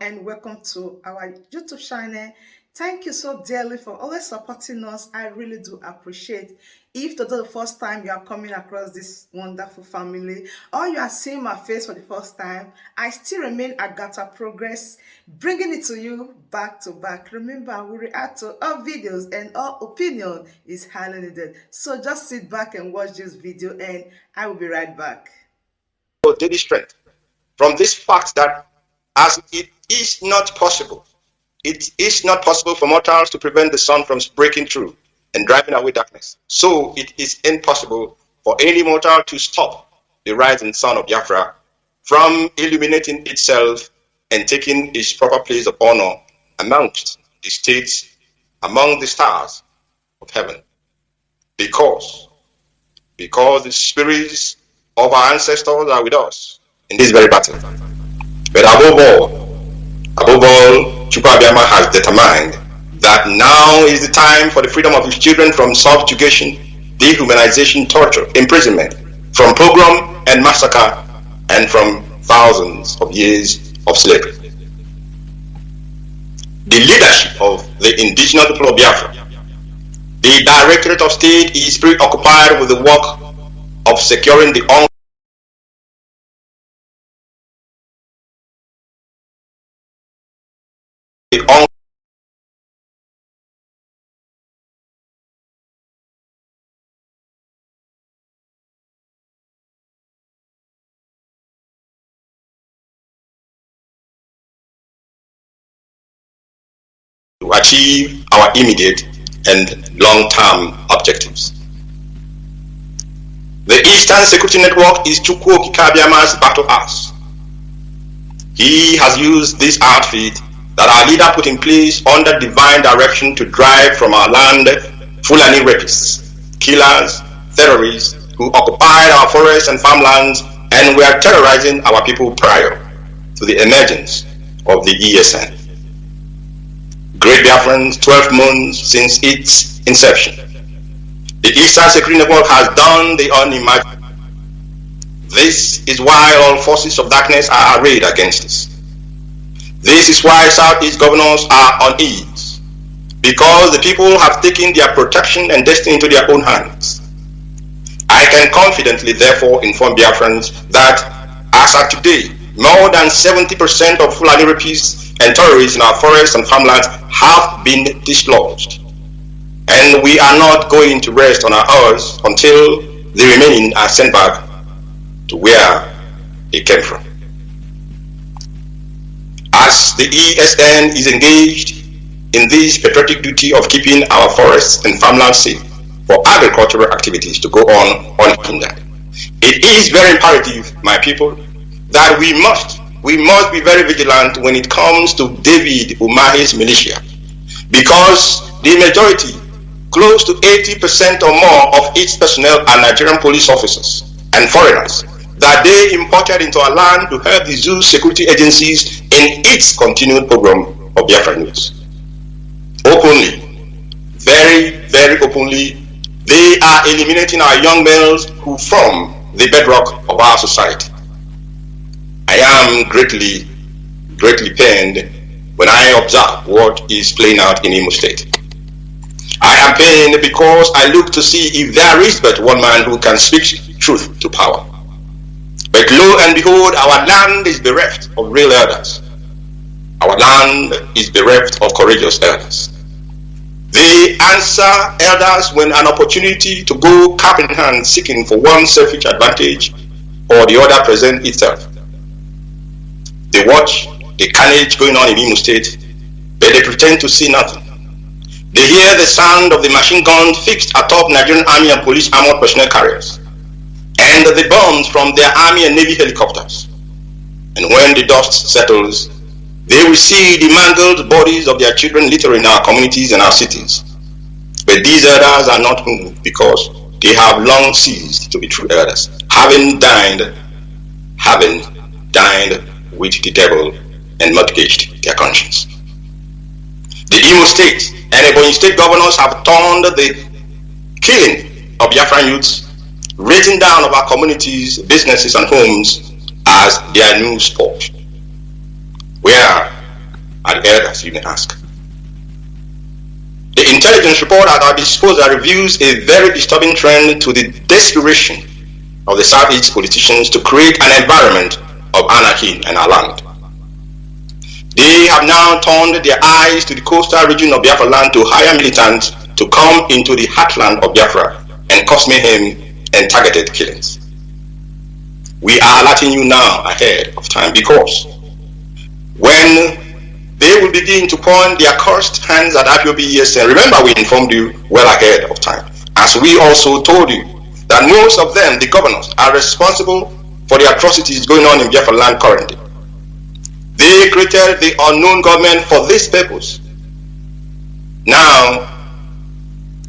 and welcome to our YouTube channel. Thank you so dearly for always supporting us. I really do appreciate. If today the first time you are coming across this wonderful family, or you are seeing my face for the first time, I still remain AGATHA Progress, bringing it to you back to back. Remember, we react to all videos and all opinion is highly needed. So just sit back and watch this video and I will be right back. Daily strength from this fact that as it is not possible for mortals to prevent the sun from breaking through and driving away darkness, so it is impossible for any mortal to stop the rising sun of Biafra from illuminating itself and taking its proper place of honor amongst the states, among the stars of heaven, because the spirits of our ancestors are with us in this very battle. But above all, Chukwu Abiyama has determined that now is the time for the freedom of his children from subjugation, dehumanization, torture, imprisonment, from pogrom and massacre, and from thousands of years of slavery. The leadership of the indigenous people of Biafra, the Directorate of State, is preoccupied with the work of securing the to achieve our immediate and long-term objectives. The Eastern Security Network is Chukwu Abiyama's battle axe. He has used this outfit that our leader put in place under divine direction to drive from our land Fulani rapists, killers, terrorists who occupied our forests and farmlands and were terrorizing our people prior to the emergence of the ESN. Great Biafrans, 12 months since its inception, the Eastern Security Network has done the unimaginable. This is why all forces of darkness are arrayed against us. This is why Southeast governors are uneasy, because the people have taken their protection and destiny into their own hands. I can confidently therefore inform Biafrans that as of today, more than 70% of Fulani rapists and terrorists in our forests and farmlands have been dislodged. And we are not going to rest on our oars until the remaining are sent back to where they came from. As the ESN is engaged in this patriotic duty of keeping our forests and farmlands safe for agricultural activities to go on unhindered, it is very imperative, my people, that we must be very vigilant when it comes to David Umahi's militia, because the majority, close to 80% or more of its personnel are Nigerian police officers and foreigners that they imported into our land to help the zoo security agencies in its continued program of Biafra news. Openly, very, very openly, they are eliminating our young males who form the bedrock of our society. I am greatly pained when I observe what is playing out in Imo State. I am pained because I look to see if there is but one man who can speak truth to power. But lo and behold, our land is bereft of real elders. Our land is bereft of courageous elders. They answer elders when an opportunity to go cap in hand seeking for one selfish advantage or the other present itself. They watch the carnage going on in Imo State, but they pretend to see nothing. They hear the sound of the machine guns fixed atop Nigerian Army and police armored personnel carriers, and the bombs from their Army and Navy helicopters. And when the dust settles, they will see the mangled bodies of their children littering our communities and our cities. But these elders are not moved because they have long ceased to be true elders, having dined with the devil and mortgaged their conscience. The Imo State and Ebonyi State governors have turned the killing of Biafran youths, raising down of our communities, businesses and homes as their new sport. Where are the elders, you may ask? The intelligence report at our disposal reveals a very disturbing trend to the desperation of the Southeast politicians to create an environment of anarchy in our land. They have now turned their eyes to the coastal region of Biafraland to hire militants to come into the heartland of Biafra and cause mayhem and targeted killings. We are alerting you now ahead of time, because when they will begin to point their cursed hands at IPOB ESN, remember we informed you well ahead of time, as we also told you that most of them, the governors, are responsible for the atrocities going on in Biafraland currently. They created the unknown government for this purpose. Now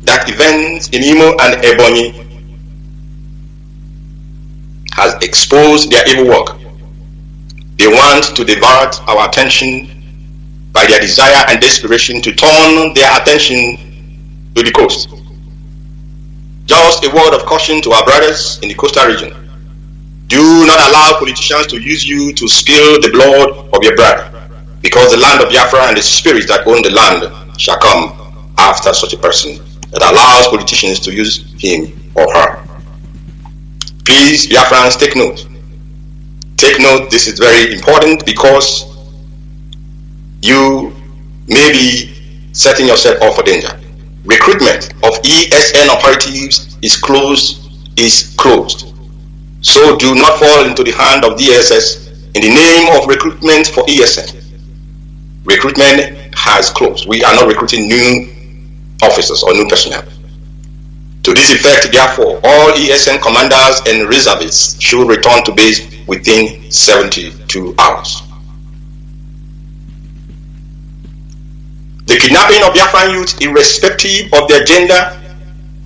that events in Imo and Ebonyi has exposed their evil work, they want to divert our attention by their desire and desperation to turn their attention to the coast. Just a word of caution to our brothers in the coastal region. Do not allow politicians to use you to spill the blood of your brother, because the land of Biafra and the spirits that own the land shall come after such a person that allows politicians to use him or her. Please, Biafrans, take note. Take note, this is very important, because you may be setting yourself up for danger. Recruitment of ESN operatives is closed. So do not fall into the hand of DSS in the name of recruitment for ESN. Recruitment has closed. We are not recruiting new officers or new personnel. To this effect, therefore, all ESN commanders and reservists should return to base within 72 hours. The kidnapping of Biafran youth, irrespective of their gender,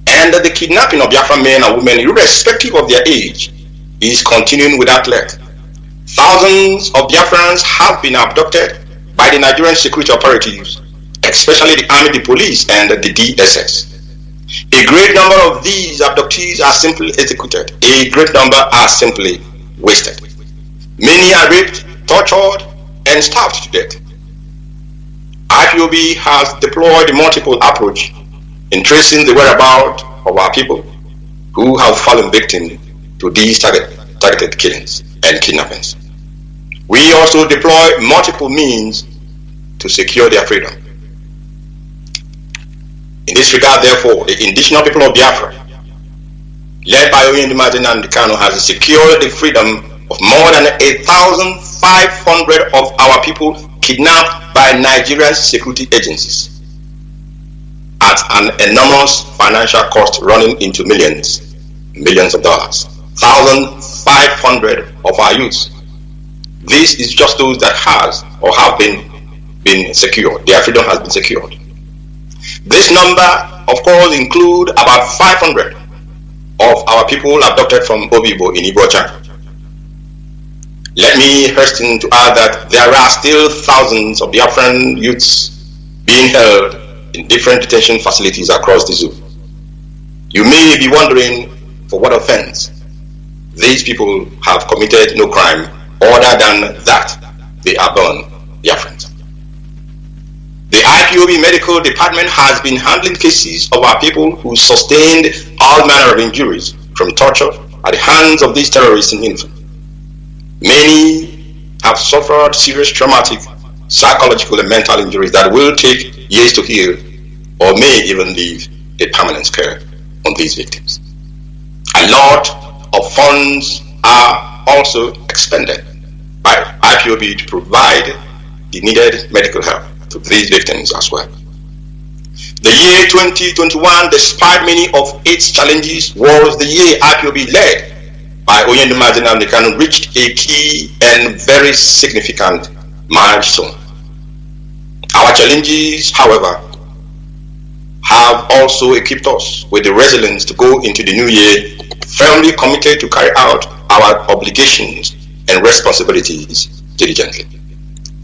and the kidnapping of Biafran men and women, irrespective of their age, is continuing without let. Thousands of Biafrans have been abducted by the Nigerian security operatives, especially the army, the police, and the DSS. A great number of these abductees are simply executed. A great number are simply wasted. Many are raped, tortured, and starved to death. IPOB has deployed a multiple approach in tracing the whereabouts of our people who have fallen victim to these targeted killings and kidnappings. We also deploy multiple means to secure their freedom. In this regard, therefore, the indigenous people of Biafra, led by Oyindemazen and Kano, has secured the freedom of more than 1,500 of our people kidnapped by Nigerian security agencies at an enormous financial cost running into millions of dollars. 1,500 of our youths. This is just those that has or have been secured. Their freedom has been secured. This number, of course, include about 500 of our people abducted from Obibo in Ibocha. Let me hasten to add that there are still thousands of Biafran youths being held in different detention facilities across the zoo. You may be wondering for what offense. These people have committed no crime other than that they are born Biafrans. The IPOB medical department has been handling cases of our people who sustained all manner of injuries from torture at the hands of these terrorists in Anthem. Many have suffered serious traumatic, psychological and mental injuries that will take years to heal or may even leave a permanent scar on these victims. A lot of funds are also expended by IPOB to provide the needed medical help to these victims as well. The year 2021, despite many of its challenges, was the year IPOB led by Oyindemazen and Kano reached a key and very significant milestone. Our challenges, however, have also equipped us with the resilience to go into the new year firmly committed to carry out our obligations and responsibilities diligently.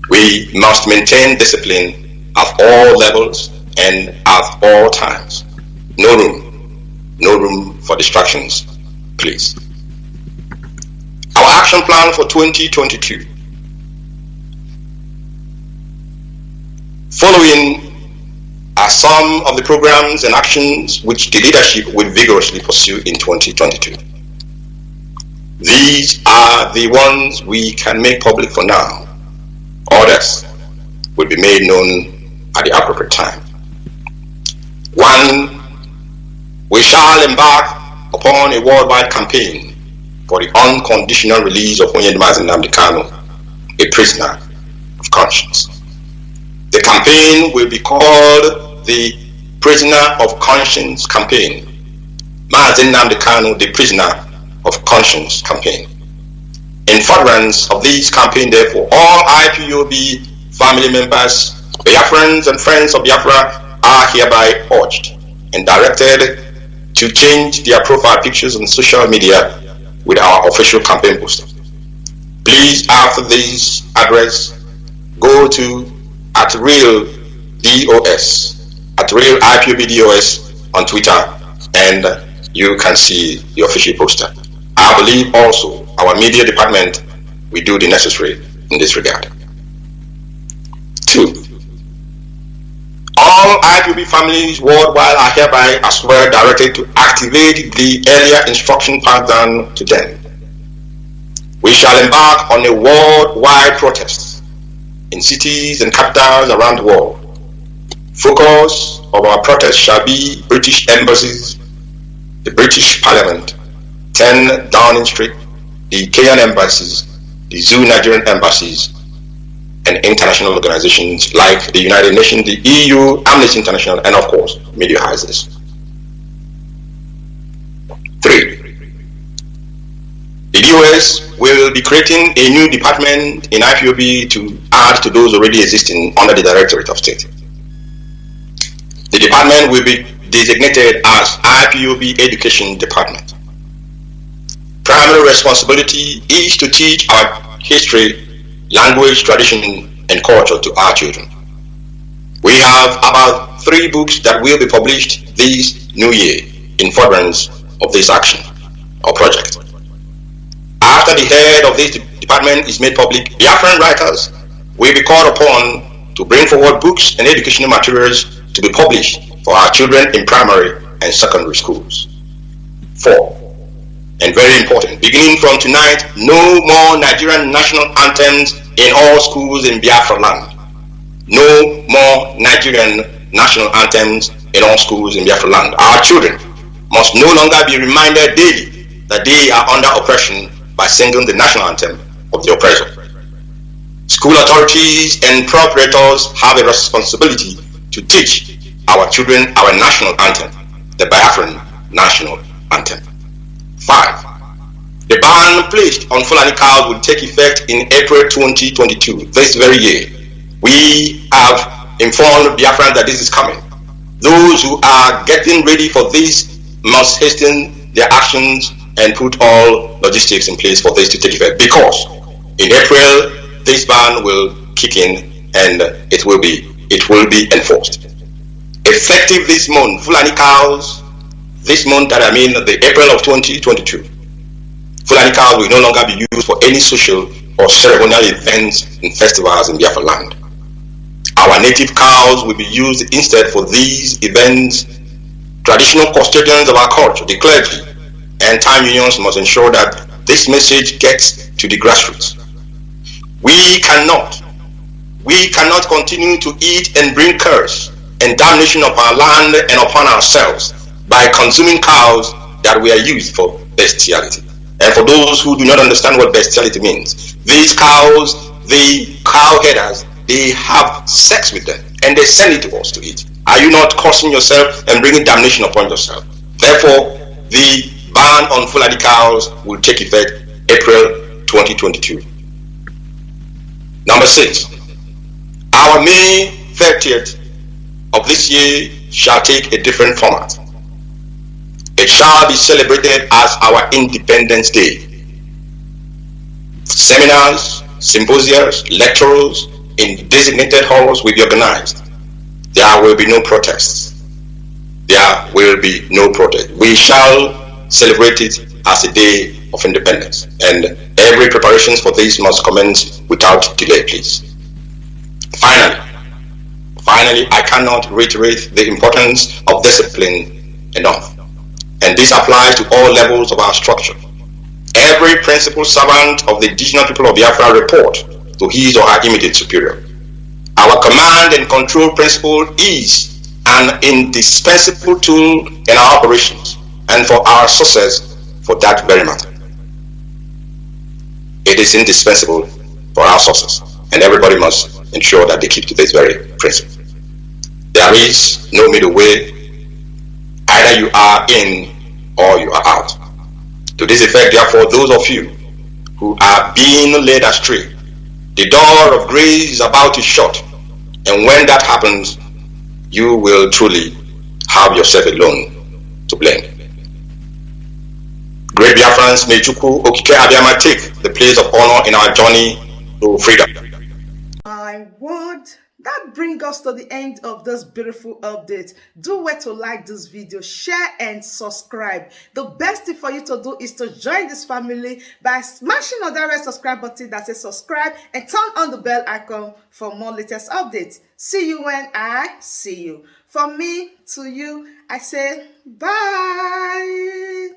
We must maintain discipline at all levels and at all times. No room for distractions, please. Our action plan for 2022. Following are some of the programs and actions which the leadership will vigorously pursue in 2022. These are the ones we can make public for now. Others will be made known at the appropriate time. 1. We shall embark upon a worldwide campaign for the unconditional release of Onyemazi Nnamdi Kanu, a prisoner of conscience. The campaign will be called the Prisoner of Conscience Campaign. Mazi Nnamdi Kanu, the Prisoner of Conscience Campaign. In furtherance of this campaign, therefore, all IPOB family members, Biafrans and friends of Biafra are hereby urged and directed to change their profile pictures on social media with our official campaign poster. Please, after this address, go to @RealDOS, @RealIPOBDOS on Twitter, and you can see the official poster. I believe also our media department will do the necessary in this regard. 2. All IPOB families worldwide are hereby as well directed to activate the earlier instruction passed down to them. We shall embark on a worldwide protest in cities and capitals around the world. Focus of our protest shall be British embassies, the British Parliament, 10 Downing Street, the Kenyan embassies, the Zoo Nigerian embassies, and international organizations like the United Nations, the EU, Amnesty International, and of course, media houses. 3. The US will be creating a new department in IPOB to add to those already existing under the Directorate of State. The department will be designated as IPOB Education Department. Primary responsibility is to teach our history, language, tradition, and culture to our children. We have about 3 books that will be published this new year in furtherance of this action or project. After the head of this department is made public, Biafran writers will be called upon to bring forward books and educational materials to be published for our children in primary and secondary schools. 4. And very important, beginning from tonight, no more Nigerian national anthems in all schools in Biafraland. No more Nigerian national anthems in all schools in Biafraland. Our children must no longer be reminded daily that they are under oppression by singing the national anthem of the oppressor. School authorities and proprietors have a responsibility to teach our children our national anthem, the Biafran national anthem. 5. The ban placed on Fulani cows will take effect in April 2022, this very year. We have informed Biafran that this is coming. Those who are getting ready for this must hasten their actions and put all logistics in place for this to take effect, because in April this ban will kick in and it will be enforced. Effective this month, Fulani cows, this month that I mean the April of 2022, Fulani cows will no longer be used for any social or ceremonial events and festivals in Biafra land. Our native cows will be used instead for these events. Traditional custodians of our culture, the clergy, and time unions must ensure that this message gets to the grassroots. We cannot continue to eat and bring curse and damnation of our land and upon ourselves by consuming cows that were used for bestiality. And for those who do not understand what bestiality means, these cows, the cow headers, they have sex with them and they send it to us to eat. Are you not cursing yourself and bringing damnation upon yourself? Therefore, the ban on Fulani cows will take effect April 2022. Number 6, our May 30th of this year shall take a different format. It shall be celebrated as our Independence Day. Seminars, symposiums, lectures in designated halls will be organized. There will be no protests. There will be no protest. We shall celebrate it as a day of independence, and every preparations for this must commence without delay, please. Finally, Finally, I cannot reiterate the importance of discipline enough. And this applies to all levels of our structure. Every principal servant of the indigenous people of Biafra report to his or her immediate superior. Our command and control principle is an indispensable tool in our operations and for our success for that very matter. It is indispensable for our success, and everybody must ensure that they keep to this very principle. There is no middle way. Either you are in or you are out. To this effect, therefore, those of you who are being led astray, the door of grace is about to shut, and when that happens, you will truly have yourself alone to blame. Great Biafrans, may Chukwu Okike Abiyama take the place of honor in our journey to freedom. My word, that brings us to the end of this beautiful update. Do well to like this video, share and subscribe. The best thing for you to do is to join this family by smashing on that red subscribe button that says subscribe and turn on the bell icon for more latest updates. See you when I see you. From me to you, I say bye.